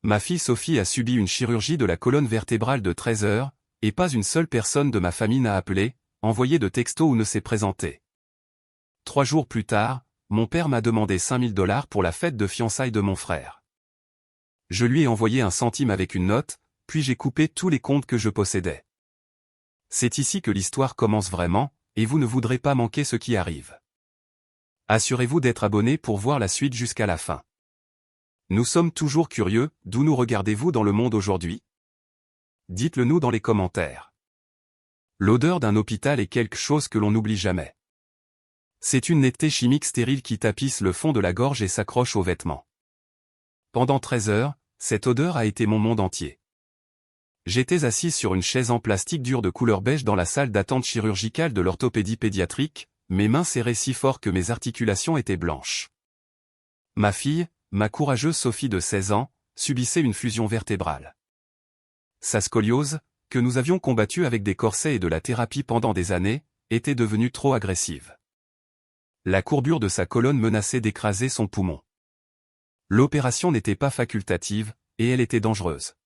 Ma fille Sophie a subi une chirurgie de la colonne vertébrale de 13 heures, et pas une seule personne de ma famille n'a appelé, envoyé de texto ou ne s'est présenté. 3 jours plus tard, mon père m'a demandé 5000 $ pour la fête de fiançailles de mon frère. Je lui ai envoyé un centime avec une note, puis j'ai coupé tous les comptes que je possédais. C'est ici que l'histoire commence vraiment, et vous ne voudrez pas manquer ce qui arrive. Assurez-vous d'être abonné pour voir la suite jusqu'à la fin. Nous sommes toujours curieux, d'où nous regardez-vous dans le monde aujourd'hui? Dites-le nous dans les commentaires. L'odeur d'un hôpital est quelque chose que l'on n'oublie jamais. C'est une netteté chimique stérile qui tapisse le fond de la gorge et s'accroche aux vêtements. Pendant 13 heures, cette odeur a été mon monde entier. J'étais assise sur une chaise en plastique dure de couleur beige dans la salle d'attente chirurgicale de l'orthopédie pédiatrique, mes mains serrées si fort que mes articulations étaient blanches. Ma fille, ma courageuse Sophie de 16 ans, subissait une fusion vertébrale. Sa scoliose, que nous avions combattue avec des corsets et de la thérapie pendant des années, était devenue trop agressive. La courbure de sa colonne menaçait d'écraser son poumon. L'opération n'était pas facultative, et elle était dangereuse.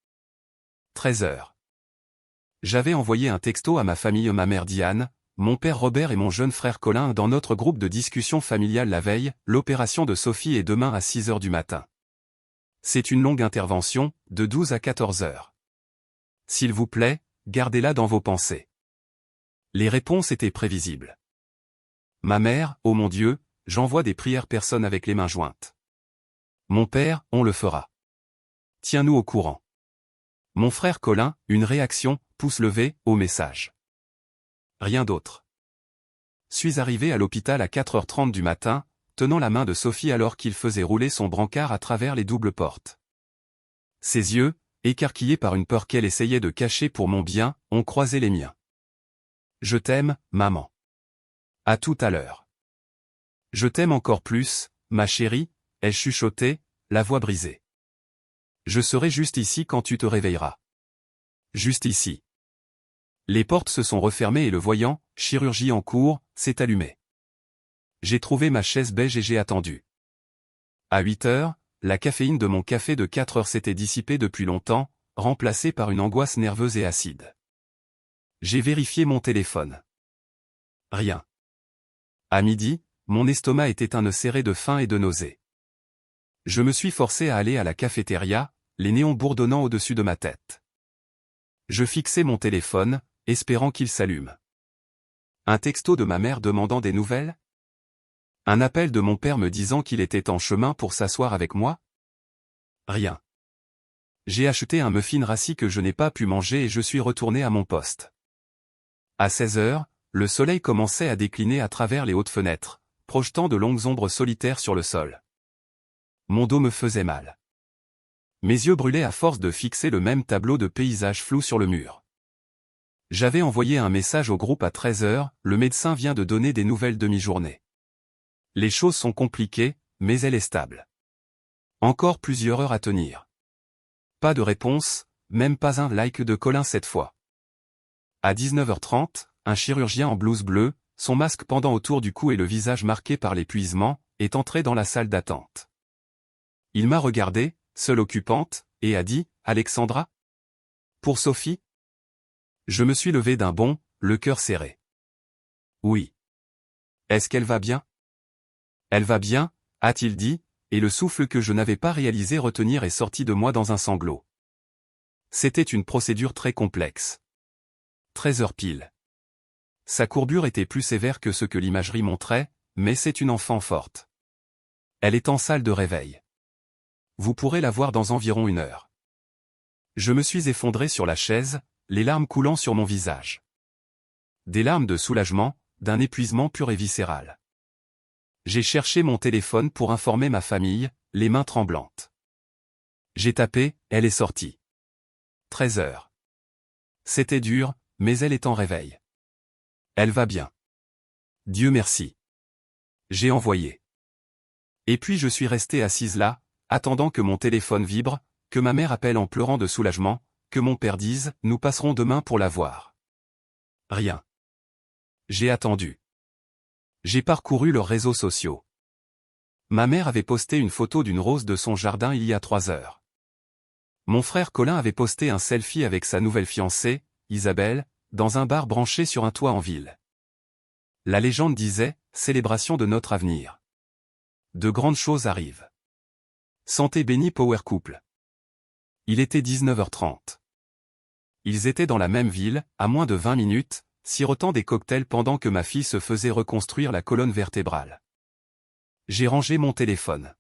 13 heures. J'avais envoyé un texto à ma famille, ma mère Diane, mon père Robert et mon jeune frère Colin dans notre groupe de discussion familiale la veille, l'opération de Sophie est demain à 6 heures du matin. C'est une longue intervention, de 12 à 14 heures. S'il vous plaît, gardez-la dans vos pensées. Les réponses étaient prévisibles. Ma mère, oh mon Dieu, j'envoie des prières, personne avec les mains jointes. Mon père, on le fera. Tiens-nous au courant. Mon frère Colin, une réaction, pouce levé, au message. Rien d'autre. Suis arrivé à l'hôpital à 4h30 du matin, tenant la main de Sophie alors qu'il faisait rouler son brancard à travers les doubles portes. Ses yeux, écarquillés par une peur qu'elle essayait de cacher pour mon bien, ont croisé les miens. Je t'aime, maman. À tout à l'heure. Je t'aime encore plus, ma chérie, ai chuchoté, la voix brisée. Je serai juste ici quand tu te réveilleras. Juste ici. Les portes se sont refermées et le voyant, chirurgie en cours, s'est allumé. J'ai trouvé ma chaise beige et j'ai attendu. À 8 heures, la caféine de mon café de 4 heures s'était dissipée depuis longtemps, remplacée par une angoisse nerveuse et acide. J'ai vérifié mon téléphone. Rien. À midi, mon estomac était un nœud serré de faim et de nausée. Je me suis forcé à aller à la cafétéria, les néons bourdonnant au-dessus de ma tête. Je fixai mon téléphone, espérant qu'il s'allume. Un texto de ma mère demandant des nouvelles? Un appel de mon père me disant qu'il était en chemin pour s'asseoir avec moi? Rien. J'ai acheté un muffin rassis que je n'ai pas pu manger et je suis retourné à mon poste. À 16 heures, le soleil commençait à décliner à travers les hautes fenêtres, projetant de longues ombres solitaires sur le sol. Mon dos me faisait mal. Mes yeux brûlaient à force de fixer le même tableau de paysage flou sur le mur. J'avais envoyé un message au groupe à 13 heures, le médecin vient de donner des nouvelles demi-journée. Les choses sont compliquées, mais elle est stable. Encore plusieurs heures à tenir. Pas de réponse, même pas un like de Colin cette fois. À 19h30, un chirurgien en blouse bleue, son masque pendant autour du cou et le visage marqué par l'épuisement, est entré dans la salle d'attente. Il m'a regardé, seule occupante, et a dit « Alexandra ? Pour Sophie ?» Je me suis levé d'un bond, le cœur serré. Oui. Est-ce qu'elle va bien? Elle va bien, a-t-il dit, et le souffle que je n'avais pas réalisé retenir est sorti de moi dans un sanglot. C'était une procédure très complexe. 13 heures pile. Sa courbure était plus sévère que ce que l'imagerie montrait, mais c'est une enfant forte. Elle est en salle de réveil. Vous pourrez la voir dans environ 1 heure. Je me suis effondré sur la chaise, les larmes coulant sur mon visage. Des larmes de soulagement, d'un épuisement pur et viscéral. J'ai cherché mon téléphone pour informer ma famille, les mains tremblantes. J'ai tapé, elle est sortie. 13 heures. C'était dur, mais elle est en réveil. Elle va bien. Dieu merci. J'ai envoyé. Et puis je suis resté assise là, attendant que mon téléphone vibre, que ma mère appelle en pleurant de soulagement, que mon père dise « Nous passerons demain pour la voir ». Rien. J'ai attendu. J'ai parcouru leurs réseaux sociaux. Ma mère avait posté une photo d'une rose de son jardin il y a 3 heures. Mon frère Colin avait posté un selfie avec sa nouvelle fiancée, Isabelle, dans un bar branché sur un toit en ville. La légende disait « Célébration de notre avenir ». De grandes choses arrivent. Santé bénie Power Couple. Il était 19h30. Ils étaient dans la même ville, à moins de 20 minutes, sirotant des cocktails pendant que ma fille se faisait reconstruire la colonne vertébrale. J'ai rangé mon téléphone.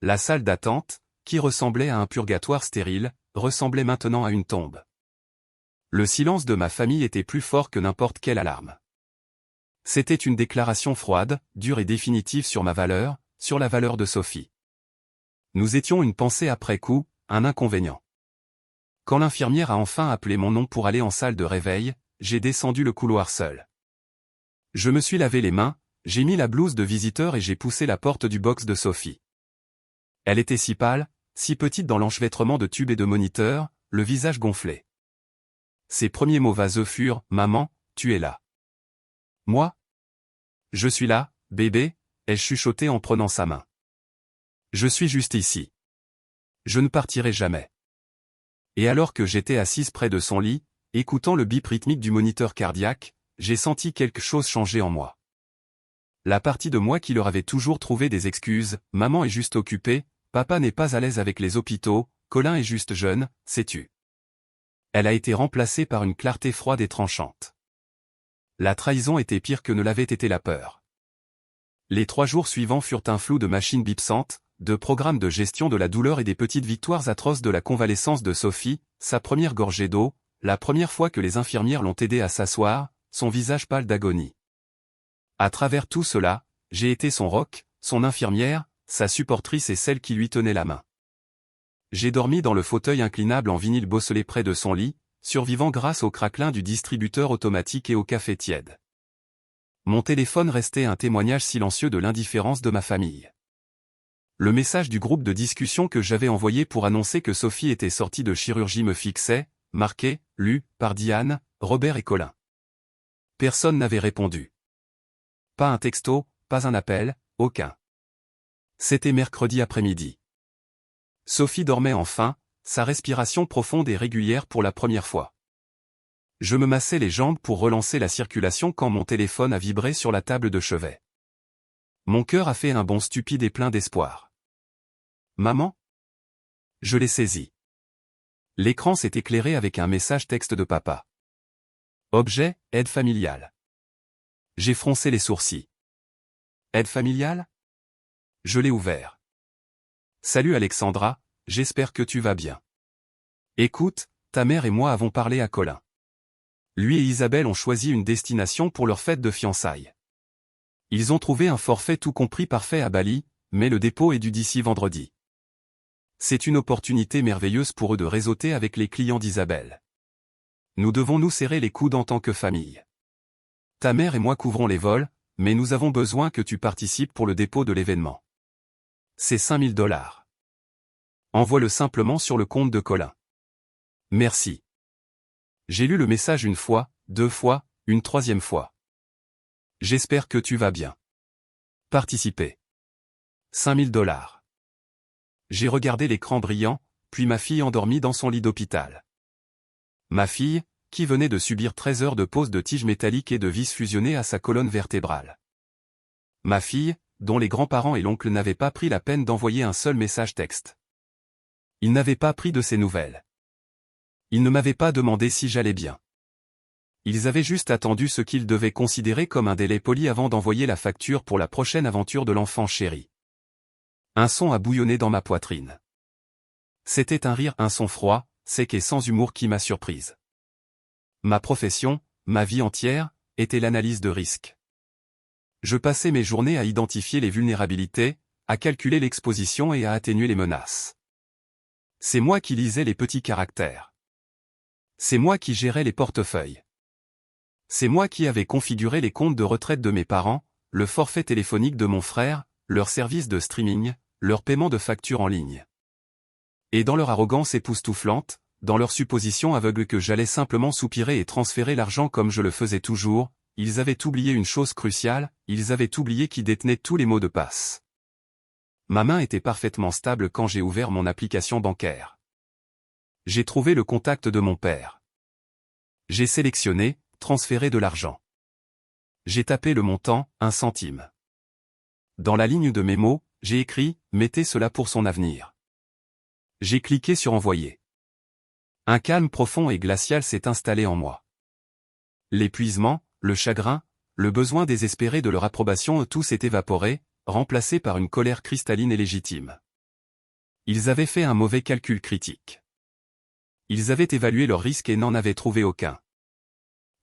La salle d'attente, qui ressemblait à un purgatoire stérile, ressemblait maintenant à une tombe. Le silence de ma famille était plus fort que n'importe quelle alarme. C'était une déclaration froide, dure et définitive sur ma valeur, sur la valeur de Sophie. Nous étions une pensée après coup, un inconvénient. Quand l'infirmière a enfin appelé mon nom pour aller en salle de réveil, j'ai descendu le couloir seul. Je me suis lavé les mains, j'ai mis la blouse de visiteur et j'ai poussé la porte du box de Sophie. Elle était si pâle, si petite dans l'enchevêtrement de tubes et de moniteurs, le visage gonflé. Ses premiers mots vaseux furent « Maman, tu es là. » Moi ? Je suis là, bébé, ai-je chuchoté en prenant sa main. Je suis juste ici. Je ne partirai jamais. Et alors que j'étais assise près de son lit, écoutant le bip rythmique du moniteur cardiaque, j'ai senti quelque chose changer en moi. La partie de moi qui leur avait toujours trouvé des excuses, maman est juste occupée, papa n'est pas à l'aise avec les hôpitaux, Colin est juste jeune, sais-tu. Elle a été remplacée par une clarté froide et tranchante. La trahison était pire que ne l'avait été la peur. Les 3 jours suivants furent un flou de machines bipsantes, de programmes de gestion de la douleur et des petites victoires atroces de la convalescence de Sophie, sa première gorgée d'eau, la première fois que les infirmières l'ont aidée à s'asseoir, son visage pâle d'agonie. À travers tout cela, j'ai été son roc, son infirmière, sa supportrice et celle qui lui tenait la main. J'ai dormi dans le fauteuil inclinable en vinyle bosselé près de son lit, survivant grâce au craquelin du distributeur automatique et au café tiède. Mon téléphone restait un témoignage silencieux de l'indifférence de ma famille. Le message du groupe de discussion que j'avais envoyé pour annoncer que Sophie était sortie de chirurgie me fixait, marqué, lu, par Diane, Robert et Colin. Personne n'avait répondu. Pas un texto, pas un appel, aucun. C'était mercredi après-midi. Sophie dormait enfin, sa respiration profonde et régulière pour la première fois. Je me massais les jambes pour relancer la circulation quand mon téléphone a vibré sur la table de chevet. Mon cœur a fait un bond stupide et plein d'espoir. Maman ? Je l'ai saisi. L'écran s'est éclairé avec un message texte de papa. Objet, aide familiale. J'ai froncé les sourcils. Aide familiale ? Je l'ai ouvert. Salut Alexandra, j'espère que tu vas bien. Écoute, ta mère et moi avons parlé à Colin. Lui et Isabelle ont choisi une destination pour leur fête de fiançailles. Ils ont trouvé un forfait tout compris parfait à Bali, mais le dépôt est dû d'ici vendredi. C'est une opportunité merveilleuse pour eux de réseauter avec les clients d'Isabelle. Nous devons nous serrer les coudes en tant que famille. Ta mère et moi couvrons les vols, mais nous avons besoin que tu participes pour le dépôt de l'événement. C'est 5 000 $. Envoie-le simplement sur le compte de Colin. Merci. J'ai lu le message 1 fois, 2 fois, une 3e fois. J'espère que tu vas bien. Participer. 5 000 $. J'ai regardé l'écran brillant, puis ma fille endormie dans son lit d'hôpital. Ma fille, qui venait de subir 13 heures de pose de tiges métalliques et de vis fusionnées à sa colonne vertébrale. Ma fille, dont les grands-parents et l'oncle n'avaient pas pris la peine d'envoyer un seul message texte. Ils n'avaient pas pris de ses nouvelles. Ils ne m'avaient pas demandé si j'allais bien. Ils avaient juste attendu ce qu'ils devaient considérer comme un délai poli avant d'envoyer la facture pour la prochaine aventure de l'enfant chéri. Un son a bouillonné dans ma poitrine. C'était un son froid, sec et sans humour qui m'a surprise. Ma profession, ma vie entière, était l'analyse de risque. Je passais mes journées à identifier les vulnérabilités, à calculer l'exposition et à atténuer les menaces. C'est moi qui lisais les petits caractères. C'est moi qui gérais les portefeuilles. C'est moi qui avais configuré les comptes de retraite de mes parents, le forfait téléphonique de mon frère, leur service de streaming, leur paiement de factures en ligne. Et dans leur arrogance époustouflante, dans leur supposition aveugle que j'allais simplement soupirer et transférer l'argent comme je le faisais toujours, ils avaient oublié une chose cruciale, ils avaient oublié qui détenait tous les mots de passe. Ma main était parfaitement stable quand j'ai ouvert mon application bancaire. J'ai trouvé le contact de mon père. J'ai sélectionné, transféré de l'argent. J'ai tapé le montant, 1 centime. Dans la ligne de mémo, j'ai écrit « Mettez cela pour son avenir ». J'ai cliqué sur envoyer. Un calme profond et glacial s'est installé en moi. L'épuisement, le chagrin, le besoin désespéré de leur approbation, tout s'est évaporé, remplacé par une colère cristalline et légitime. Ils avaient fait un mauvais calcul critique. Ils avaient évalué leurs risques et n'en avaient trouvé aucun.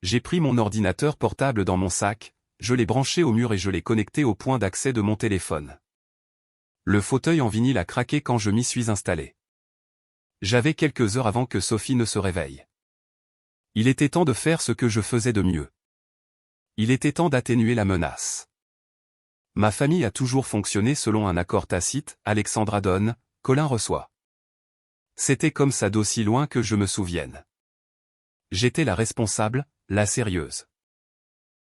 J'ai pris mon ordinateur portable dans mon sac, je l'ai branché au mur et je l'ai connecté au point d'accès de mon téléphone. Le fauteuil en vinyle a craqué quand je m'y suis installé. J'avais quelques heures avant que Sophie ne se réveille. Il était temps de faire ce que je faisais de mieux. Il était temps d'atténuer la menace. Ma famille a toujours fonctionné selon un accord tacite, Alexandra donne, Colin reçoit. C'était comme ça d'aussi loin que je me souvienne. J'étais la responsable, la sérieuse.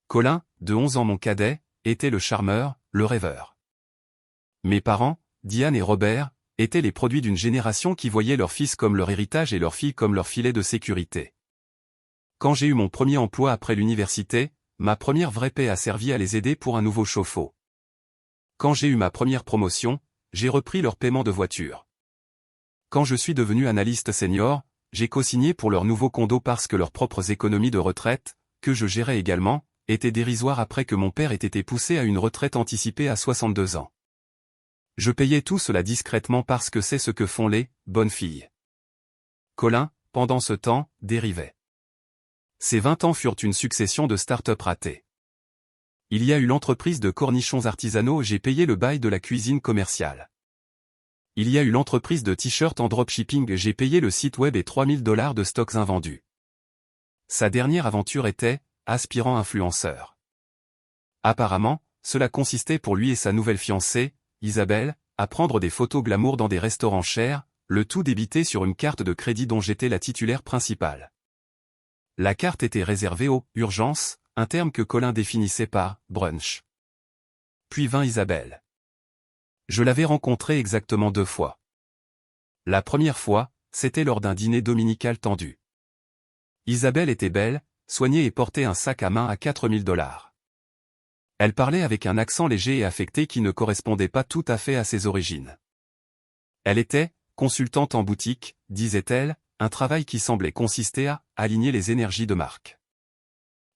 Colin, de 11 ans mon cadet, était le charmeur, le rêveur. Mes parents, Diane et Robert, étaient les produits d'une génération qui voyait leur fils comme leur héritage et leur fille comme leur filet de sécurité. Quand j'ai eu mon premier emploi après l'université, ma première vraie paie a servi à les aider pour un nouveau chauffe-eau. Quand j'ai eu ma première promotion, j'ai repris leur paiement de voiture. Quand je suis devenu analyste senior, j'ai co-signé pour leur nouveau condo parce que leurs propres économies de retraite, que je gérais également, étaient dérisoires après que mon père ait été poussé à une retraite anticipée à 62 ans. Je payais tout cela discrètement parce que c'est ce que font les bonnes filles. Colin, pendant ce temps, dérivait. Ces 20 ans furent une succession de start-up ratées. Il y a eu l'entreprise de cornichons artisanaux, j'ai payé le bail de la cuisine commerciale. Il y a eu l'entreprise de t-shirts en dropshipping, j'ai payé le site web et $3000 de stocks invendus. Sa dernière aventure était, aspirant influenceur. Apparemment, cela consistait pour lui et sa nouvelle fiancée, Isabelle, à prendre des photos glamour dans des restaurants chers, le tout débité sur une carte de crédit dont j'étais la titulaire principale. La carte était réservée aux « urgences », un terme que Colin définissait par « brunch ». Puis vint Isabelle. Je l'avais rencontrée exactement 2 fois. La première fois, c'était lors d'un dîner dominical tendu. Isabelle était belle, soignée et portait un sac à main à $4000. Elle parlait avec un accent léger et affecté qui ne correspondait pas tout à fait à ses origines. Elle était consultante en boutique, disait-elle, un travail qui semblait consister à aligner les énergies de marque.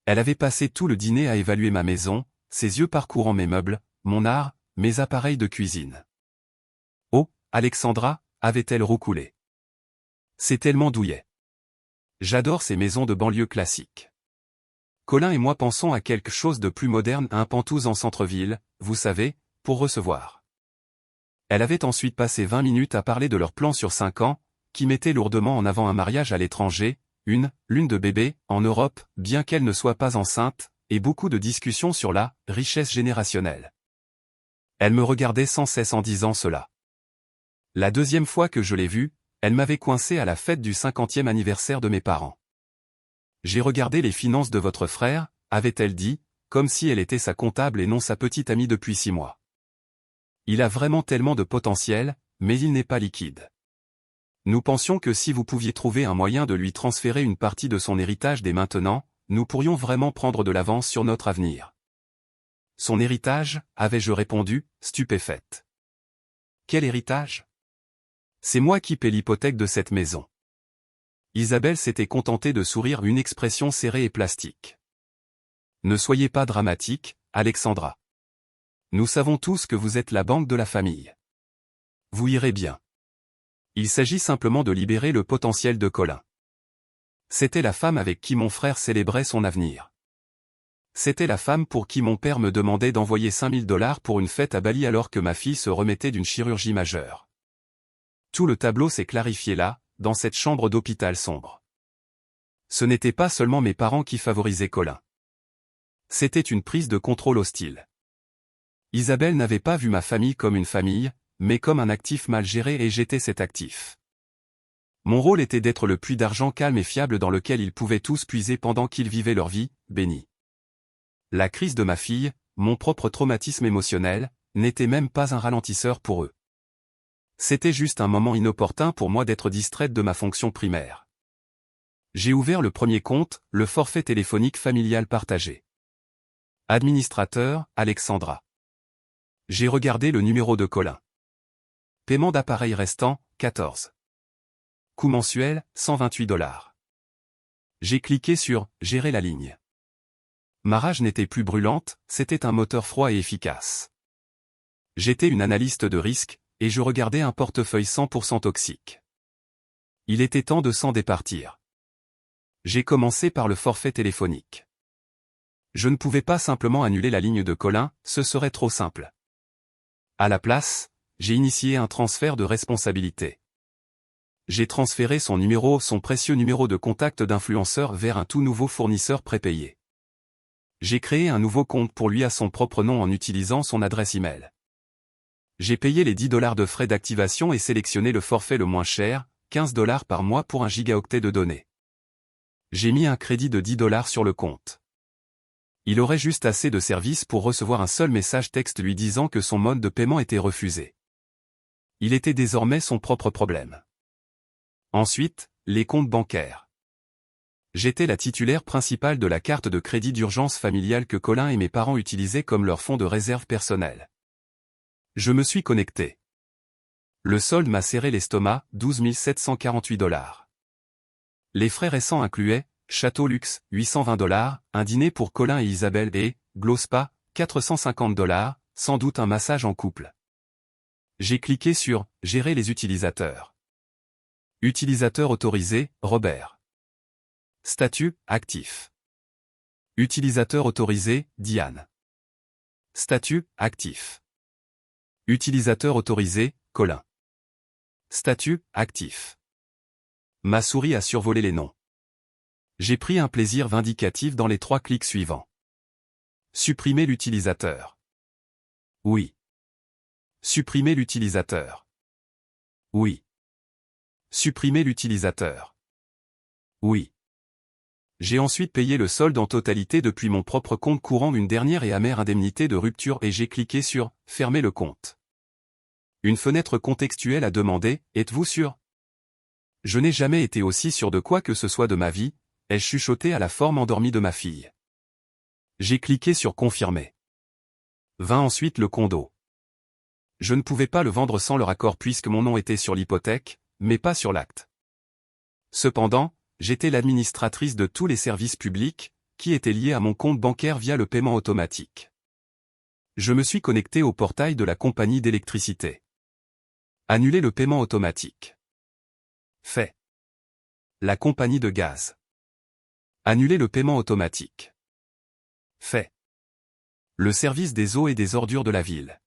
Elle avait passé tout le dîner à évaluer ma maison, ses yeux parcourant mes meubles, mon art, mes appareils de cuisine. Oh, Alexandra, avait-elle roucoulé. C'est tellement douillet. J'adore ces maisons de banlieue classiques. Colin et moi pensons à quelque chose de plus moderne, un Pantouz en centre-ville, vous savez, pour recevoir. Elle avait ensuite passé 20 minutes à parler de leur plan sur 5 ans, qui mettait lourdement en avant un mariage à l'étranger, une lune de bébé, en Europe, bien qu'elle ne soit pas enceinte, et beaucoup de discussions sur la richesse générationnelle. Elle me regardait sans cesse en disant cela. La deuxième fois que je l'ai vue, elle m'avait coincé à la fête du 50e anniversaire de mes parents. J'ai regardé les finances de votre frère, avait-elle dit, comme si elle était sa comptable et non sa petite amie depuis 6 mois. Il a vraiment tellement de potentiel, mais il n'est pas liquide. Nous pensions que si vous pouviez trouver un moyen de lui transférer une partie de son héritage dès maintenant, nous pourrions vraiment prendre de l'avance sur notre avenir. Son héritage, avais-je répondu, stupéfaite. Quel héritage? C'est moi qui paie l'hypothèque de cette maison. Isabelle s'était contentée de sourire, une expression serrée et plastique. Ne soyez pas dramatique, Alexandra. Nous savons tous que vous êtes la banque de la famille. Vous irez bien. Il s'agit simplement de libérer le potentiel de Colin. C'était la femme avec qui mon frère célébrait son avenir. C'était la femme pour qui mon père me demandait d'envoyer $5000 pour une fête à Bali alors que ma fille se remettait d'une chirurgie majeure. Tout le tableau s'est clarifié là, dans cette chambre d'hôpital sombre. Ce n'était pas seulement mes parents qui favorisaient Colin. C'était une prise de contrôle hostile. Isabelle n'avait pas vu ma famille comme une famille, mais comme un actif mal géré et j'étais cet actif. Mon rôle était d'être le puits d'argent calme et fiable dans lequel ils pouvaient tous puiser pendant qu'ils vivaient leur vie, bénie. La crise de ma fille, mon propre traumatisme émotionnel, n'était même pas un ralentisseur pour eux. C'était juste un moment inopportun pour moi d'être distraite de ma fonction primaire. J'ai ouvert le premier compte, le forfait téléphonique familial partagé. Administrateur, Alexandra. J'ai regardé le numéro de Colin. Paiement d'appareil restant, 14. Coût mensuel, 128 $. J'ai cliqué sur « Gérer la ligne ». Ma rage n'était plus brûlante, c'était un moteur froid et efficace. J'étais une analyste de risque, et je regardais un portefeuille 100% toxique. Il était temps de s'en départir. J'ai commencé par le forfait téléphonique. Je ne pouvais pas simplement annuler la ligne de Colin, ce serait trop simple. À la place, j'ai initié un transfert de responsabilité. J'ai transféré son précieux numéro de contact d'influenceur vers un tout nouveau fournisseur prépayé. J'ai créé un nouveau compte pour lui à son propre nom en utilisant son adresse email. J'ai payé les 10 $ de frais d'activation et sélectionné le forfait le moins cher, 15 $ par mois pour 1 gigaoctet de données. J'ai mis un crédit de 10 $ sur le compte. Il aurait juste assez de services pour recevoir un seul message texte lui disant que son mode de paiement était refusé. Il était désormais son propre problème. Ensuite, les comptes bancaires. J'étais la titulaire principale de la carte de crédit d'urgence familiale que Colin et mes parents utilisaient comme leur fonds de réserve personnel. Je me suis connecté. Le solde m'a serré l'estomac, 12 748 $. Les frais récents incluaient Château Luxe, 820 $, un dîner pour Colin et Isabelle et Glospa, 450 $, sans doute un massage en couple. J'ai cliqué sur « Gérer les utilisateurs ». Utilisateur autorisé, Robert. Statut, actif. Utilisateur autorisé, Diane. Statut, actif. Utilisateur autorisé, Colin. Statut, actif. Ma souris a survolé les noms. J'ai pris un plaisir vindicatif dans les 3 clics suivants. Supprimer l'utilisateur. Oui. Supprimer l'utilisateur. Oui. Supprimer l'utilisateur. Oui. J'ai ensuite payé le solde en totalité depuis mon propre compte courant une dernière et amère indemnité de rupture et j'ai cliqué sur « Fermer le compte ». Une fenêtre contextuelle a demandé « Êtes-vous sûr ?» Je n'ai jamais été aussi sûr de quoi que ce soit de ma vie, ai-je chuchoté à la forme endormie de ma fille. J'ai cliqué sur « Confirmer ». Vint ensuite le condo. Je ne pouvais pas le vendre sans leur accord puisque mon nom était sur l'hypothèque, mais pas sur l'acte. Cependant, j'étais l'administratrice de tous les services publics, qui étaient liés à mon compte bancaire via le paiement automatique. Je me suis connecté au portail de la compagnie d'électricité. Annuler le paiement automatique. Fait. La compagnie de gaz. Annuler le paiement automatique. Fait. Le service des eaux et des ordures de la ville.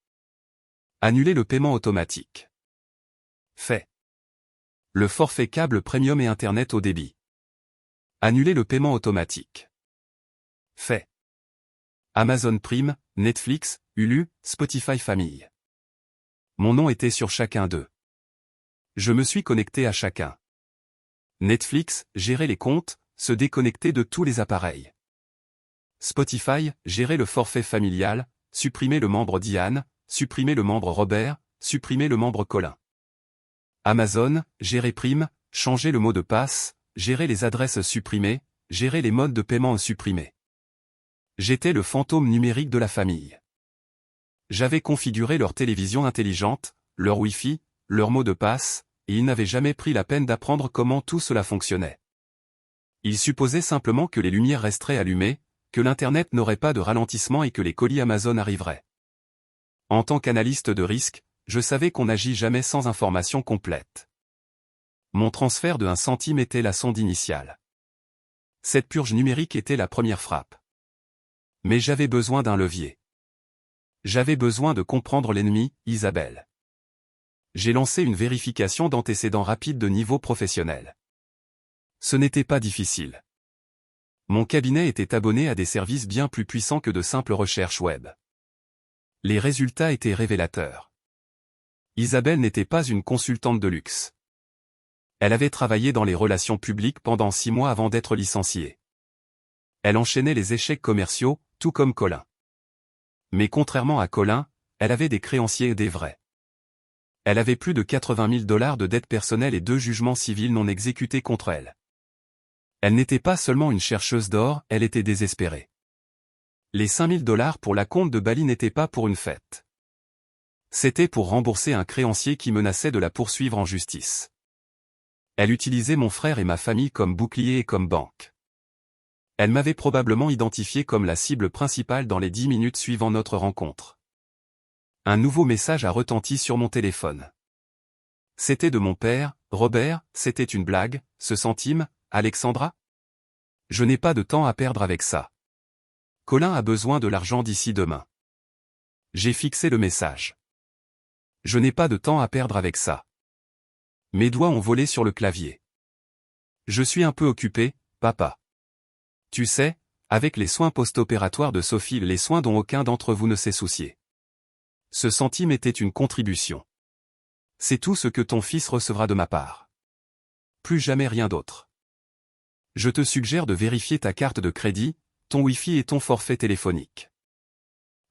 Annuler le paiement automatique. Fait. Le forfait câble premium et Internet haut débit. Annuler le paiement automatique. Fait. Amazon Prime, Netflix, Hulu, Spotify Famille. Mon nom était sur chacun d'eux. Je me suis connecté à chacun. Netflix, gérer les comptes, se déconnecter de tous les appareils. Spotify, gérer le forfait familial, supprimer le membre Diane, supprimer le membre Robert, supprimer le membre Colin. Amazon, gérer Prime, changer le mot de passe, gérer les adresses supprimées, gérer les modes de paiement supprimés. J'étais le fantôme numérique de la famille. J'avais configuré leur télévision intelligente, leur Wi-Fi, leur mot de passe, et ils n'avaient jamais pris la peine d'apprendre comment tout cela fonctionnait. Ils supposaient simplement que les lumières resteraient allumées, que l'Internet n'aurait pas de ralentissement et que les colis Amazon arriveraient. En tant qu'analyste de risque, je savais qu'on n'agit jamais sans information complète. Mon transfert de 1 centime était la sonde initiale. Cette purge numérique était la première frappe. Mais j'avais besoin d'un levier. J'avais besoin de comprendre l'ennemi, Isabelle. J'ai lancé une vérification d'antécédents rapide de niveau professionnel. Ce n'était pas difficile. Mon cabinet était abonné à des services bien plus puissants que de simples recherches web. Les résultats étaient révélateurs. Isabelle n'était pas une consultante de luxe. Elle avait travaillé dans les relations publiques pendant 6 mois avant d'être licenciée. Elle enchaînait les échecs commerciaux, tout comme Colin. Mais contrairement à Colin, elle avait des créanciers et des vrais. Elle avait plus de 80 000 $ de dettes personnelles et 2 jugements civils non exécutés contre elle. Elle n'était pas seulement une chercheuse d'or, elle était désespérée. Les 5 000 $ pour la compte de Bali n'étaient pas pour une fête. C'était pour rembourser un créancier qui menaçait de la poursuivre en justice. Elle utilisait mon frère et ma famille comme bouclier et comme banque. Elle m'avait probablement identifié comme la cible principale dans les 10 minutes suivant notre rencontre. Un nouveau message a retenti sur mon téléphone. C'était de mon père. Robert, c'était une blague, ce centime, Alexandra? Je n'ai pas de temps à perdre avec ça. Colin a besoin de l'argent d'ici demain. J'ai fixé le message. Je n'ai pas de temps à perdre avec ça. Mes doigts ont volé sur le clavier. Je suis un peu occupé, papa. Tu sais, avec les soins post-opératoires de Sophie, les soins dont aucun d'entre vous ne s'est soucié. Ce centime était une contribution. C'est tout ce que ton fils recevra de ma part. Plus jamais rien d'autre. Je te suggère de vérifier ta carte de crédit, ton Wi-Fi et ton forfait téléphonique.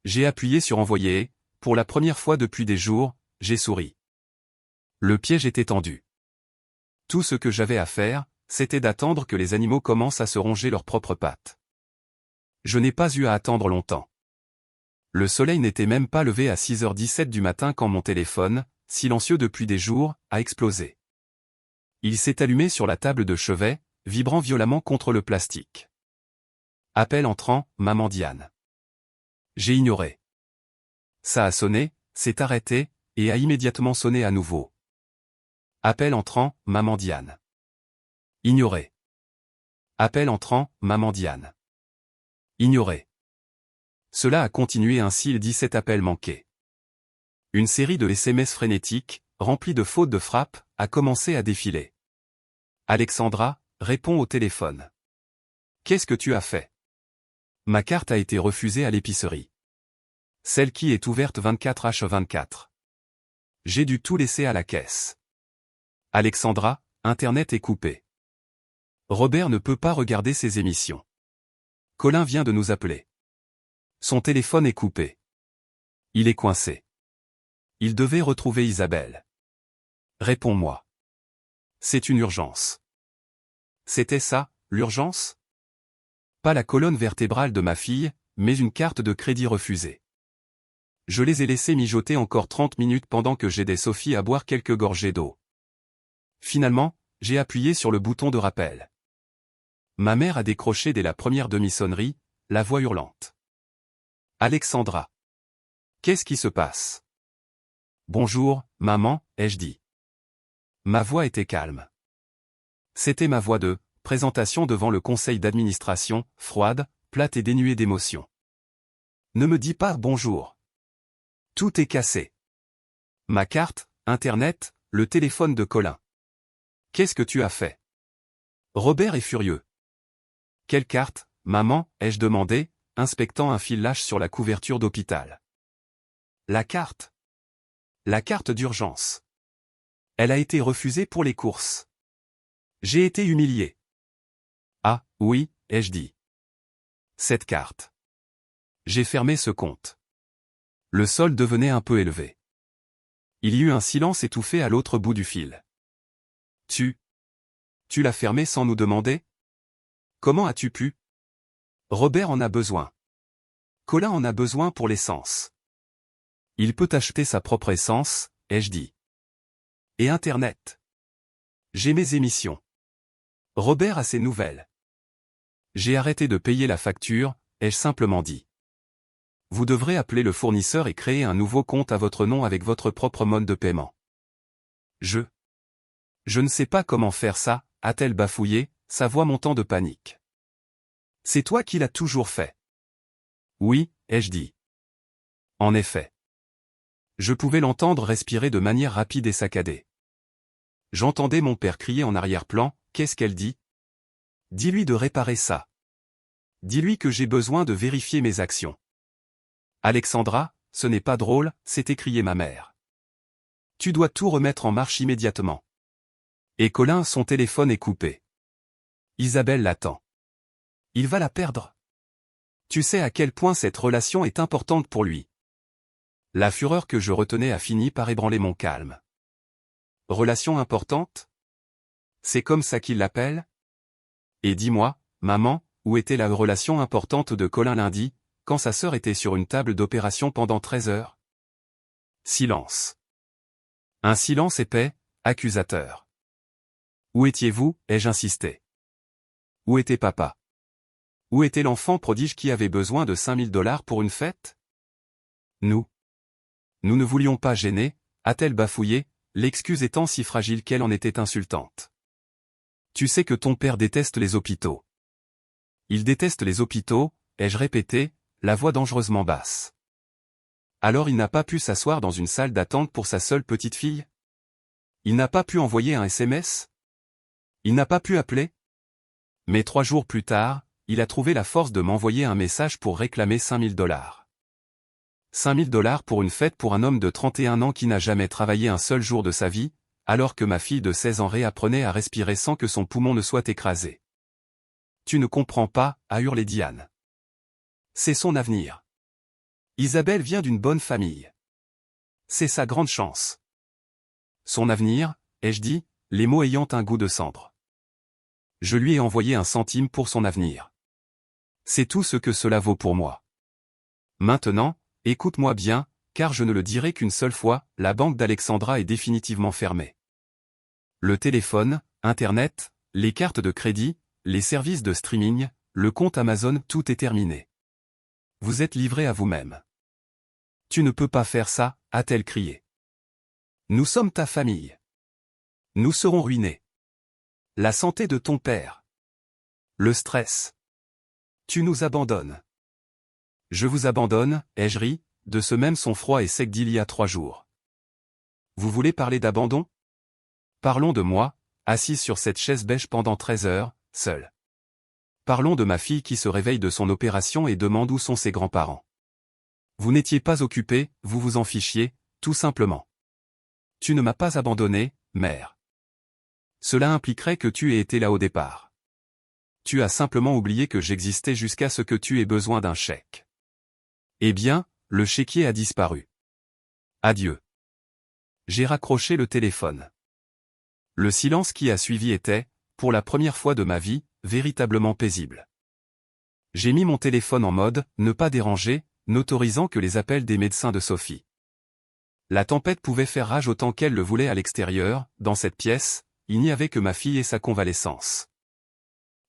J'ai appuyé sur envoyer et, pour la première fois depuis des jours, j'ai souri. Le piège était tendu. Tout ce que j'avais à faire, c'était d'attendre que les animaux commencent à se ronger leurs propres pattes. Je n'ai pas eu à attendre longtemps. Le soleil n'était même pas levé à 6h17 du matin quand mon téléphone, silencieux depuis des jours, a explosé. Il s'est allumé sur la table de chevet, vibrant violemment contre le plastique. Appel entrant, maman Diane. J'ai ignoré. Ça a sonné, s'est arrêté, et a immédiatement sonné à nouveau. Appel entrant, maman Diane. Ignoré. Appel entrant, maman Diane. Ignoré. Cela a continué ainsi 17 appels manqués. Une série de SMS frénétiques, remplis de fautes de frappe, a commencé à défiler. Alexandra, réponds au téléphone. Qu'est-ce que tu as fait? Ma carte a été refusée à l'épicerie. Celle qui est ouverte 24h24. J'ai dû tout laisser à la caisse. Alexandra, Internet est coupé. Robert ne peut pas regarder ses émissions. Colin vient de nous appeler. Son téléphone est coupé. Il est coincé. Il devait retrouver Isabelle. Réponds-moi. C'est une urgence. C'était ça, l'urgence? Pas la colonne vertébrale de ma fille, mais une carte de crédit refusée. Je les ai laissés mijoter encore 30 minutes pendant que j'aidais Sophie à boire quelques gorgées d'eau. Finalement, j'ai appuyé sur le bouton de rappel. Ma mère a décroché dès la première demi-sonnerie, la voix hurlante. Alexandra. Qu'est-ce qui se passe? Bonjour, maman, ai-je dit. Ma voix était calme. C'était ma voix de présentation devant le conseil d'administration, froide, plate et dénuée d'émotion. Ne me dis pas bonjour. Tout est cassé. Ma carte, Internet, le téléphone de Colin. Qu'est-ce que tu as fait? Robert est furieux. Quelle carte, maman, ai-je demandé, inspectant un fil lâche sur la couverture d'hôpital. La carte. La carte d'urgence. Elle a été refusée pour les courses. J'ai été humilié. Ah, oui, ai-je dit. Cette carte. J'ai fermé ce compte. Le sol devenait un peu élevé. Il y eut un silence étouffé à l'autre bout du fil. Tu l'as fermé sans nous demander? Comment as-tu pu? Robert en a besoin. Colin en a besoin pour l'essence. Il peut acheter sa propre essence, ai-je dit. Et Internet. J'ai mes émissions. Robert a ses nouvelles. J'ai arrêté de payer la facture, ai-je simplement dit. Vous devrez appeler le fournisseur et créer un nouveau compte à votre nom avec votre propre mode de paiement. Je ne sais pas comment faire ça, a-t-elle bafouillé, sa voix montant de panique. C'est toi qui l'as toujours fait. Oui, ai-je dit. En effet. Je pouvais l'entendre respirer de manière rapide et saccadée. J'entendais mon père crier en arrière-plan, qu'est-ce qu'elle dit? Dis-lui de réparer ça. Dis-lui que j'ai besoin de vérifier mes actions. Alexandra, ce n'est pas drôle, s'est écriée ma mère. Tu dois tout remettre en marche immédiatement. Et Colin, son téléphone est coupé. Isabelle l'attend. Il va la perdre. Tu sais à quel point cette relation est importante pour lui. La fureur que je retenais a fini par ébranler mon calme. Relation importante? C'est comme ça qu'il l'appelle? Et dis-moi, maman, où était la relation importante de Colin lundi, quand sa sœur était sur une table d'opération pendant 13 heures? Silence. Un silence épais, accusateur. Où étiez-vous, ai-je insisté. Où était papa? Où était l'enfant prodige qui avait besoin de 5 000 $ pour une fête? Nous ne voulions pas gêner, a-t-elle bafouillé, l'excuse étant si fragile qu'elle en était insultante. Tu sais que ton père déteste les hôpitaux. Il déteste les hôpitaux, ai-je répété, la voix dangereusement basse. Alors il n'a pas pu s'asseoir dans une salle d'attente pour sa seule petite fille? Il n'a pas pu envoyer un SMS? Il n'a pas pu appeler? Mais 3 jours plus tard, il a trouvé la force de m'envoyer un message pour réclamer 5 000 $. 5 000 $ pour une fête pour un homme de 31 ans qui n'a jamais travaillé un seul jour de sa vie, alors que ma fille de 16 ans réapprenait à respirer sans que son poumon ne soit écrasé. Tu ne comprends pas, a hurlé Diane. C'est son avenir. Isabelle vient d'une bonne famille. C'est sa grande chance. Son avenir, ai-je dit, les mots ayant un goût de cendre. Je lui ai envoyé 1 centime pour son avenir. C'est tout ce que cela vaut pour moi. Maintenant, écoute-moi bien, car je ne le dirai qu'une seule fois, la banque d'Alexandra est définitivement fermée. Le téléphone, Internet, les cartes de crédit, les services de streaming, le compte Amazon, tout est terminé. Vous êtes livré à vous-même. Tu ne peux pas faire ça, a-t-elle crié. Nous sommes ta famille. Nous serons ruinés. La santé de ton père. Le stress. Tu nous abandonnes. Je vous abandonne, ai-je ri, de ce même son froid et sec d'il y a 3 jours. Vous voulez parler d'abandon? Parlons de moi, assise sur cette chaise beige pendant 13 heures, seule. Parlons de ma fille qui se réveille de son opération et demande où sont ses grands-parents. Vous n'étiez pas occupé, vous vous en fichiez, tout simplement. Tu ne m'as pas abandonné, mère. Cela impliquerait que tu aies été là au départ. Tu as simplement oublié que j'existais jusqu'à ce que tu aies besoin d'un chèque. Eh bien, le chéquier a disparu. Adieu. J'ai raccroché le téléphone. Le silence qui a suivi était, pour la première fois de ma vie, véritablement paisible. J'ai mis mon téléphone en mode « ne pas déranger », n'autorisant que les appels des médecins de Sophie. La tempête pouvait faire rage autant qu'elle le voulait à l'extérieur, dans cette pièce, il n'y avait que ma fille et sa convalescence.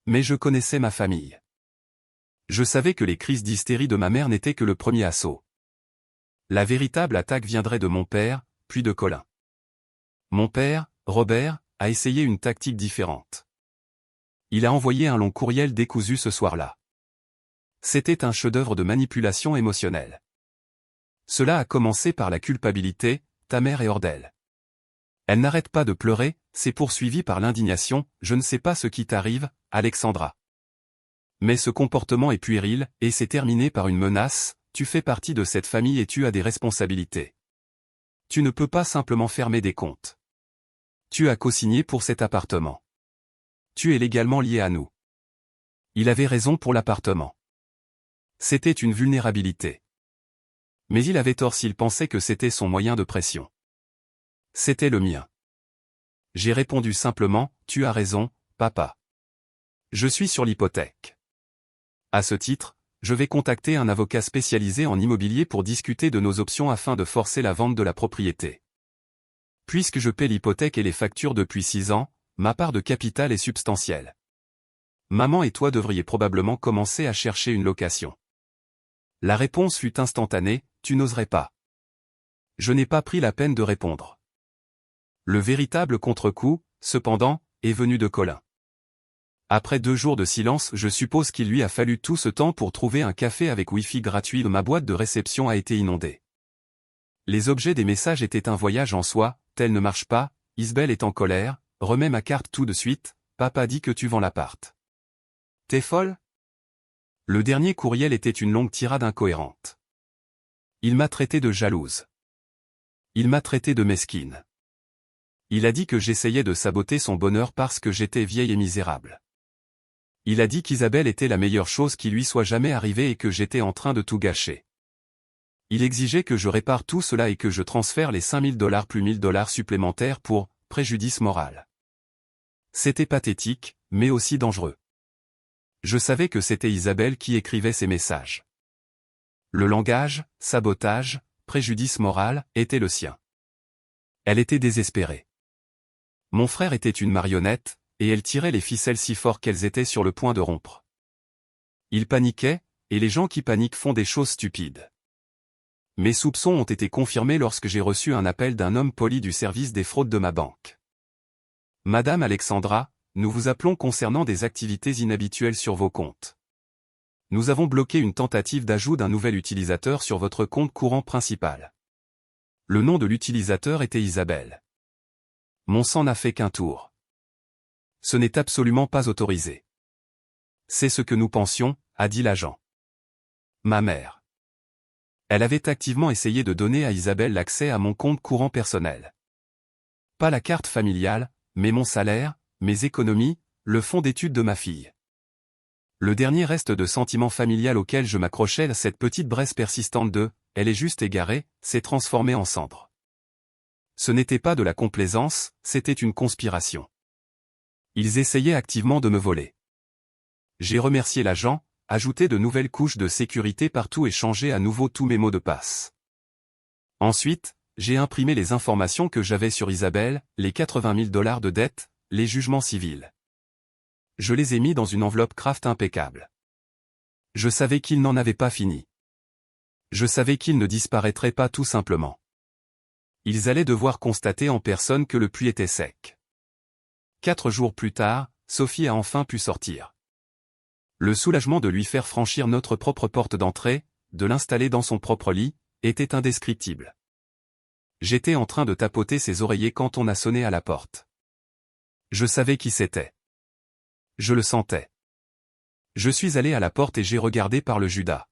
Mais je connaissais ma famille. Je savais que les crises d'hystérie de ma mère n'étaient que le premier assaut. La véritable attaque viendrait de mon père, puis de Colin. Mon père, Robert, a essayé une tactique différente. Il a envoyé un long courriel décousu ce soir-là. C'était un chef-d'œuvre de manipulation émotionnelle. Cela a commencé par la culpabilité, ta mère est hors d'elle. Elle n'arrête pas de pleurer, c'est poursuivi par l'indignation, je ne sais pas ce qui t'arrive, Alexandra. Mais ce comportement est puéril, et c'est terminé par une menace, tu fais partie de cette famille et tu as des responsabilités. Tu ne peux pas simplement fermer des comptes. Tu as co-signé pour cet appartement. Tu es légalement lié à nous. Il avait raison pour l'appartement. C'était une vulnérabilité. Mais il avait tort s'il pensait que c'était son moyen de pression. C'était le mien. J'ai répondu simplement, tu as raison, papa. Je suis sur l'hypothèque. À ce titre, je vais contacter un avocat spécialisé en immobilier pour discuter de nos options afin de forcer la vente de la propriété. Puisque je paie l'hypothèque et les factures depuis 6 ans, ma part de capital est substantielle. Maman et toi devriez probablement commencer à chercher une location. La réponse fut instantanée, tu n'oserais pas. Je n'ai pas pris la peine de répondre. Le véritable contre-coup, cependant, est venu de Colin. Après 2 jours de silence, je suppose qu'il lui a fallu tout ce temps pour trouver un café avec Wi-Fi gratuit. Ma boîte de réception a été inondée. Les objets des messages étaient un voyage en soi, tel ne marche pas, Isabelle est en colère, remets ma carte tout de suite, papa dit que tu vends l'appart. T'es folle? Le dernier courriel était une longue tirade incohérente. Il m'a traité de jalouse. Il m'a traité de mesquine. Il a dit que j'essayais de saboter son bonheur parce que j'étais vieille et misérable. Il a dit qu'Isabelle était la meilleure chose qui lui soit jamais arrivée et que j'étais en train de tout gâcher. Il exigeait que je répare tout cela et que je transfère les 5 000 $ plus 1 000 $ supplémentaires pour préjudice moral. C'était pathétique, mais aussi dangereux. Je savais que c'était Isabelle qui écrivait ces messages. Le langage, sabotage, préjudice moral, était le sien. Elle était désespérée. Mon frère était une marionnette, et elle tirait les ficelles si fort qu'elles étaient sur le point de rompre. Il paniquait, et les gens qui paniquent font des choses stupides. Mes soupçons ont été confirmés lorsque j'ai reçu un appel d'un homme poli du service des fraudes de ma banque. Madame Alexandra, nous vous appelons concernant des activités inhabituelles sur vos comptes. Nous avons bloqué une tentative d'ajout d'un nouvel utilisateur sur votre compte courant principal. Le nom de l'utilisateur était Isabelle. Mon sang n'a fait qu'un tour. Ce n'est absolument pas autorisé. C'est ce que nous pensions, a dit l'agent. Ma mère. Elle avait activement essayé de donner à Isabelle l'accès à mon compte courant personnel. Pas la carte familiale, mais mon salaire, mes économies, le fonds d'études de ma fille. Le dernier reste de sentiment familial auquel je m'accrochais, cette petite braise persistante de « elle est juste égarée », s'est transformée en cendre. Ce n'était pas de la complaisance, c'était une conspiration. Ils essayaient activement de me voler. J'ai remercié l'agent, ajouté de nouvelles couches de sécurité partout et changé à nouveau tous mes mots de passe. Ensuite, j'ai imprimé les informations que j'avais sur Isabelle, les 80 000 $ de dette, les jugements civils. Je les ai mis dans une enveloppe Kraft impeccable. Je savais qu'ils n'en avaient pas fini. Je savais qu'ils ne disparaîtraient pas tout simplement. Ils allaient devoir constater en personne que le puits était sec. 4 jours plus tard, Sophie a enfin pu sortir. Le soulagement de lui faire franchir notre propre porte d'entrée, de l'installer dans son propre lit, était indescriptible. J'étais en train de tapoter ses oreillers quand on a sonné à la porte. Je savais qui c'était. Je le sentais. Je suis allé à la porte et j'ai regardé par le Judas.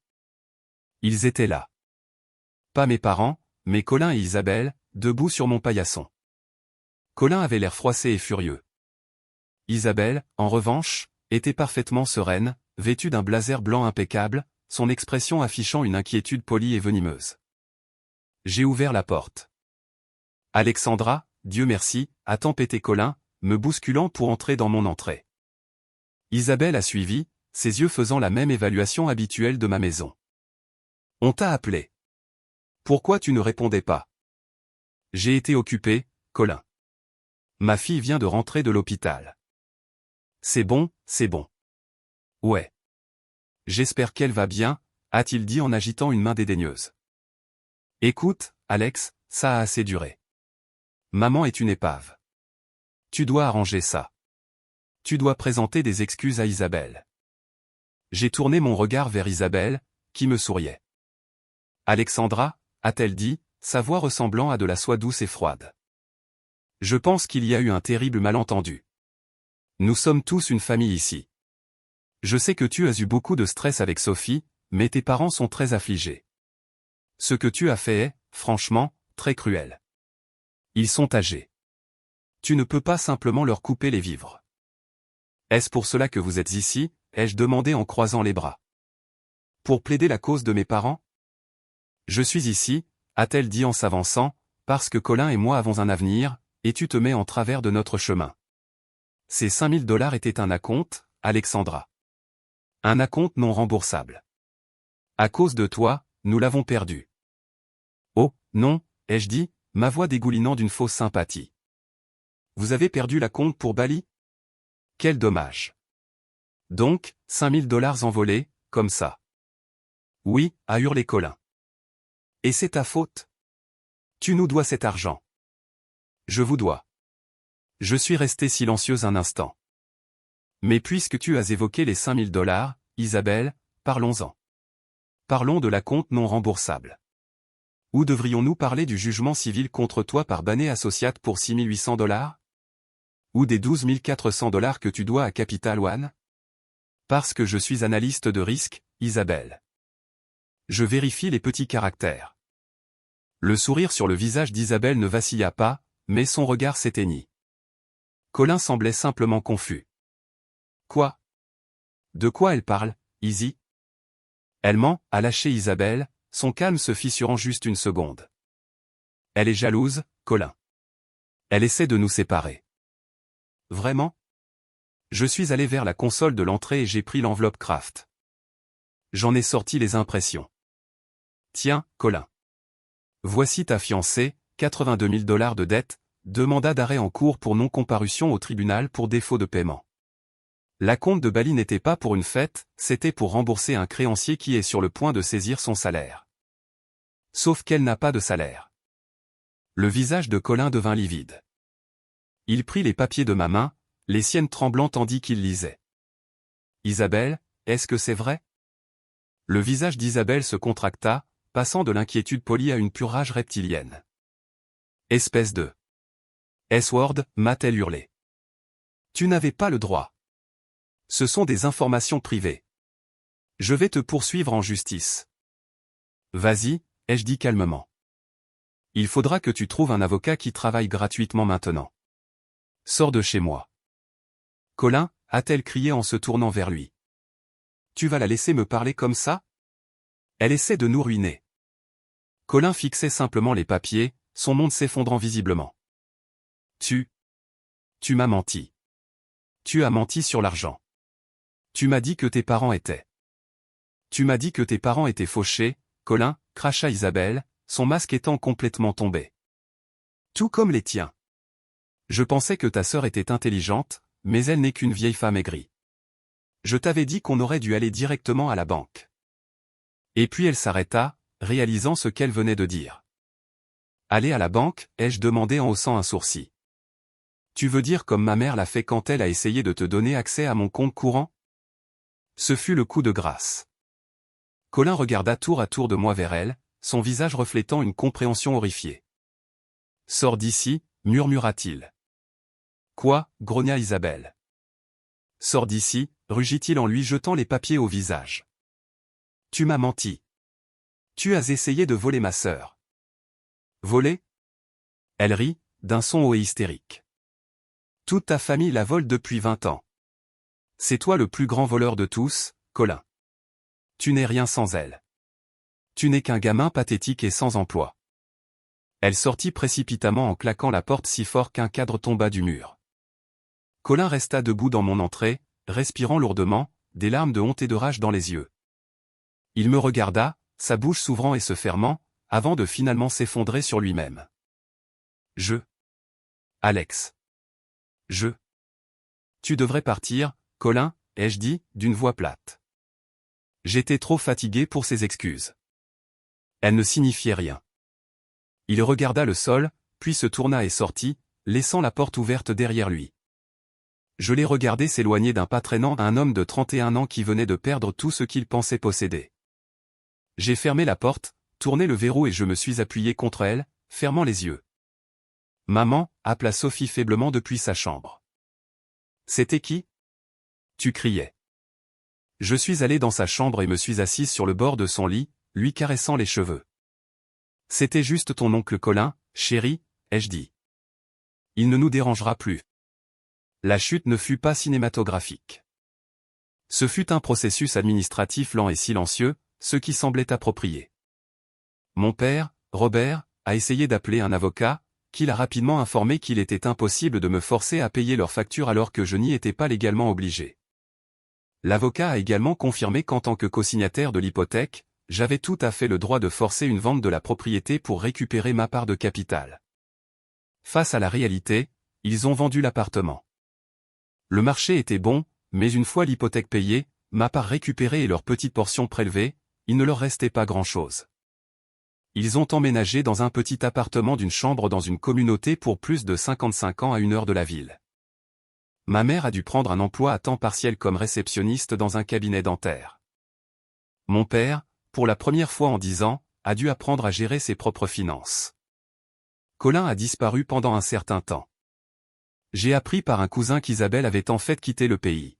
Ils étaient là. Pas mes parents, mais Colin et Isabelle, debout sur mon paillasson. Colin avait l'air froissé et furieux. Isabelle, en revanche, était parfaitement sereine, vêtue d'un blazer blanc impeccable, son expression affichant une inquiétude polie et venimeuse. J'ai ouvert la porte. Alexandra, Dieu merci, a tempêté Colin, me bousculant pour entrer dans mon entrée. Isabelle a suivi, ses yeux faisant la même évaluation habituelle de ma maison. On t'a appelé. Pourquoi tu ne répondais pas? J'ai été occupé, Colin. Ma fille vient de rentrer de l'hôpital. C'est bon, c'est bon. Ouais. J'espère qu'elle va bien, a-t-il dit en agitant une main dédaigneuse. Écoute, Alex, ça a assez duré. Maman est une épave. Tu dois arranger ça. Tu dois présenter des excuses à Isabelle. J'ai tourné mon regard vers Isabelle, qui me souriait. Alexandra, a-t-elle dit, sa voix ressemblant à de la soie douce et froide. Je pense qu'il y a eu un terrible malentendu. Nous sommes tous une famille ici. Je sais que tu as eu beaucoup de stress avec Sophie, mais tes parents sont très affligés. Ce que tu as fait est, franchement, très cruel. Ils sont âgés. Tu ne peux pas simplement leur couper les vivres. Est-ce pour cela que vous êtes ici, ai-je demandé en croisant les bras. Pour plaider la cause de mes parents? Je suis ici, a-t-elle dit en s'avançant, parce que Colin et moi avons un avenir, et tu te mets en travers de notre chemin. Ces 5 000 $ étaient un acompte, Alexandra. Un acompte non remboursable. À cause de toi, nous l'avons perdu. Oh, non, ai-je dit, ma voix dégoulinant d'une fausse sympathie. Vous avez perdu l'acompte pour Bali? Quel dommage. Donc, 5 000 $ envolés, comme ça. Oui, a hurlé Colin. Et c'est ta faute. Tu nous dois cet argent. Je vous dois. Je suis resté silencieuse un instant. Mais puisque tu as évoqué les 5 000 $, Isabelle, parlons-en. Parlons de l'acompte non remboursable. Ou devrions-nous parler du jugement civil contre toi par Banet Associates pour 6 800 $? Ou des 12 400 $ que tu dois à Capital One? Parce que je suis analyste de risque, Isabelle. Je vérifie les petits caractères. Le sourire sur le visage d'Isabelle ne vacilla pas, mais son regard s'éteignit. Colin semblait simplement confus. Quoi? De quoi elle parle, Izzy? Elle ment, a lâché Isabelle, son calme se fissurant juste une seconde. Elle est jalouse, Colin. Elle essaie de nous séparer. Vraiment? Je suis allé vers la console de l'entrée et j'ai pris l'enveloppe Kraft. J'en ai sorti les impressions. Tiens, Colin. Voici ta fiancée, 82 000 $ de dette, mandat d'arrêt en cours pour non-comparution au tribunal pour défaut de paiement. La compte de Bali n'était pas pour une fête, c'était pour rembourser un créancier qui est sur le point de saisir son salaire. Sauf qu'elle n'a pas de salaire. Le visage de Colin devint livide. Il prit les papiers de ma main, les siennes tremblant tandis qu'il lisait. Isabelle, est-ce que c'est vrai? Le visage d'Isabelle se contracta, passant de l'inquiétude polie à une pure rage reptilienne. Espèce de S-word, m'a-t-elle hurlé. Tu n'avais pas le droit. Ce sont des informations privées. Je vais te poursuivre en justice. Vas-y, ai-je dit calmement. Il faudra que tu trouves un avocat qui travaille gratuitement maintenant. Sors de chez moi. Colin, a-t-elle crié en se tournant vers lui. Tu vas la laisser me parler comme ça? Elle essaie de nous ruiner. Colin fixait simplement les papiers, son monde s'effondrant visiblement. Tu m'as menti. Tu as menti sur l'argent. Tu m'as dit que tes parents étaient. Tu m'as dit que tes parents étaient fauchés, Colin, cracha Isabelle, son masque étant complètement tombé. Tout comme les tiens. Je pensais que ta sœur était intelligente, mais elle n'est qu'une vieille femme aigrie. Je t'avais dit qu'on aurait dû aller directement à la banque. Et puis elle s'arrêta, réalisant ce qu'elle venait de dire. Aller à la banque, ai-je demandé en haussant un sourcil. Tu veux dire comme ma mère l'a fait quand elle a essayé de te donner accès à mon compte courant? Ce fut le coup de grâce. Colin regarda tour à tour de moi vers elle, son visage reflétant une compréhension horrifiée. Sors d'ici, murmura-t-il. Quoi, grogna Isabelle. Sors d'ici, rugit-il en lui jetant les papiers au visage. Tu m'as menti. Tu as essayé de voler ma sœur. Voler? Elle rit, d'un son haut et hystérique. Toute ta famille la vole depuis 20 ans. C'est toi le plus grand voleur de tous, Colin. Tu n'es rien sans elle. Tu n'es qu'un gamin pathétique et sans emploi. Elle sortit précipitamment en claquant la porte si fort qu'un cadre tomba du mur. Colin resta debout dans mon entrée, respirant lourdement, des larmes de honte et de rage dans les yeux. Il me regarda, sa bouche s'ouvrant et se fermant, avant de finalement s'effondrer sur lui-même. Alex. Tu devrais partir, Colin, ai-je dit, d'une voix plate. J'étais trop fatigué pour ces excuses. Elles ne signifiaient rien. Il regarda le sol, puis se tourna et sortit, laissant la porte ouverte derrière lui. Je l'ai regardé s'éloigner d'un pas traînant un homme de 31 ans qui venait de perdre tout ce qu'il pensait posséder. J'ai fermé la porte, tourné le verrou et je me suis appuyé contre elle, fermant les yeux. Maman, appela Sophie faiblement depuis sa chambre. C'était qui? Tu criais. Je suis allé dans sa chambre et me suis assise sur le bord de son lit, lui caressant les cheveux. C'était juste ton oncle Colin, chérie, ai-je dit. Il ne nous dérangera plus. La chute ne fut pas cinématographique. Ce fut un processus administratif lent et silencieux, ce qui semblait approprié. Mon père, Robert, a essayé d'appeler un avocat, qui l'a rapidement informé qu'il était impossible de me forcer à payer leurs factures alors que je n'y étais pas légalement obligé. L'avocat a également confirmé qu'en tant que co-signataire de l'hypothèque, j'avais tout à fait le droit de forcer une vente de la propriété pour récupérer ma part de capital. Face à la réalité, ils ont vendu l'appartement. Le marché était bon, mais une fois l'hypothèque payée, ma part récupérée et leur petite portion prélevée, il ne leur restait pas grand-chose. Ils ont emménagé dans un petit appartement d'une chambre dans une communauté pour plus de 55 ans à 1 heure de la ville. Ma mère a dû prendre un emploi à temps partiel comme réceptionniste dans un cabinet dentaire. Mon père, pour la première fois en 10 ans, a dû apprendre à gérer ses propres finances. Colin a disparu pendant un certain temps. J'ai appris par un cousin qu'Isabelle avait en fait quitté le pays.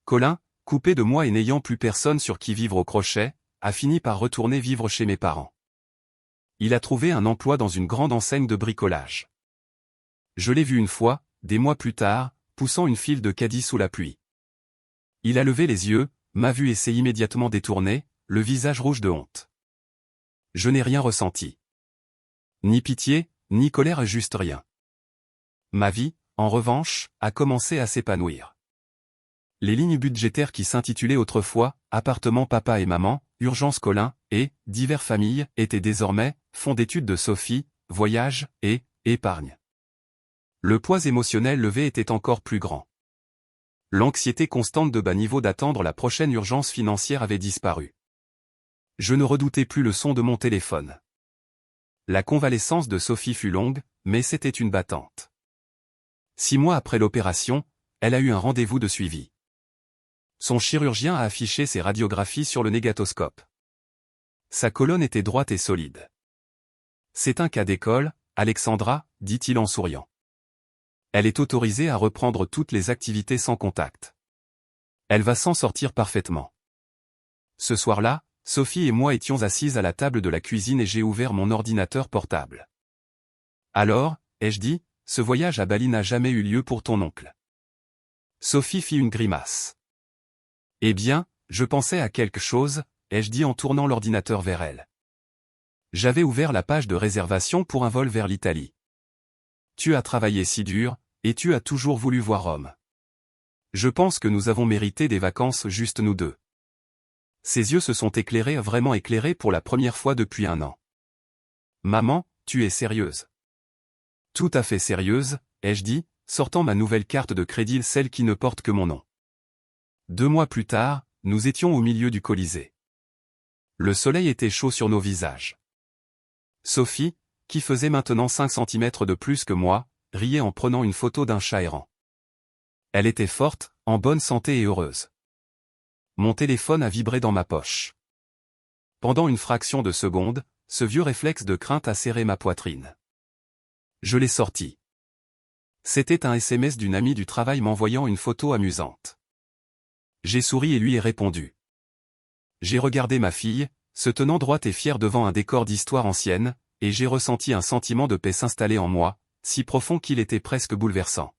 Colin, coupé de moi et n'ayant plus personne sur qui vivre au crochet, a fini par retourner vivre chez mes parents. Il a trouvé un emploi dans une grande enseigne de bricolage. Je l'ai vu une fois, des mois plus tard, poussant une file de caddies sous la pluie. Il a levé les yeux, m'a vu et s'est immédiatement détourné, le visage rouge de honte. Je n'ai rien ressenti. Ni pitié, ni colère, juste rien. Ma vie, en revanche, a commencé à s'épanouir. Les lignes budgétaires qui s'intitulaient autrefois « Appartement papa et maman »,« Urgence Colin » et « Divers familles » étaient désormais « Fonds d'études de Sophie »,« Voyage » et « Épargne ». Le poids émotionnel levé était encore plus grand. L'anxiété constante de bas niveau d'attendre la prochaine urgence financière avait disparu. Je ne redoutais plus le son de mon téléphone. La convalescence de Sophie fut longue, mais c'était une battante. 6 mois après l'opération, elle a eu un rendez-vous de suivi. Son chirurgien a affiché ses radiographies sur le négatoscope. Sa colonne était droite et solide. C'est un cas d'école, Alexandra, dit-il en souriant. Elle est autorisée à reprendre toutes les activités sans contact. Elle va s'en sortir parfaitement. Ce soir-là, Sophie et moi étions assises à la table de la cuisine et j'ai ouvert mon ordinateur portable. Alors, ai-je dit, ce voyage à Bali n'a jamais eu lieu pour ton oncle. Sophie fit une grimace. Eh bien, je pensais à quelque chose, ai-je dit en tournant l'ordinateur vers elle. J'avais ouvert la page de réservation pour un vol vers l'Italie. Tu as travaillé si dur, et tu as toujours voulu voir Rome. Je pense que nous avons mérité des vacances juste nous deux. Ses yeux se sont éclairés, vraiment éclairés pour la première fois depuis 1 an. Maman, tu es sérieuse? Tout à fait sérieuse, ai-je dit, sortant ma nouvelle carte de crédit, celle qui ne porte que mon nom. 2 mois plus tard, nous étions au milieu du Colisée. Le soleil était chaud sur nos visages. Sophie, qui faisait maintenant 5 cm de plus que moi, riait en prenant une photo d'un chat errant. Elle était forte, en bonne santé et heureuse. Mon téléphone a vibré dans ma poche. Pendant une fraction de seconde, ce vieux réflexe de crainte a serré ma poitrine. Je l'ai sorti. C'était un SMS d'une amie du travail m'envoyant une photo amusante. J'ai souri et lui ai répondu. J'ai regardé ma fille, se tenant droite et fière devant un décor d'histoire ancienne, et j'ai ressenti un sentiment de paix s'installer en moi, si profond qu'il était presque bouleversant.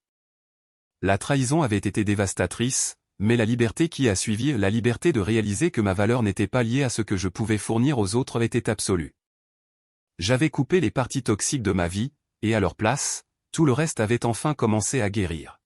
La trahison avait été dévastatrice, mais la liberté qui a suivi, la liberté de réaliser que ma valeur n'était pas liée à ce que je pouvais fournir aux autres, était absolue. J'avais coupé les parties toxiques de ma vie, et à leur place, tout le reste avait enfin commencé à guérir.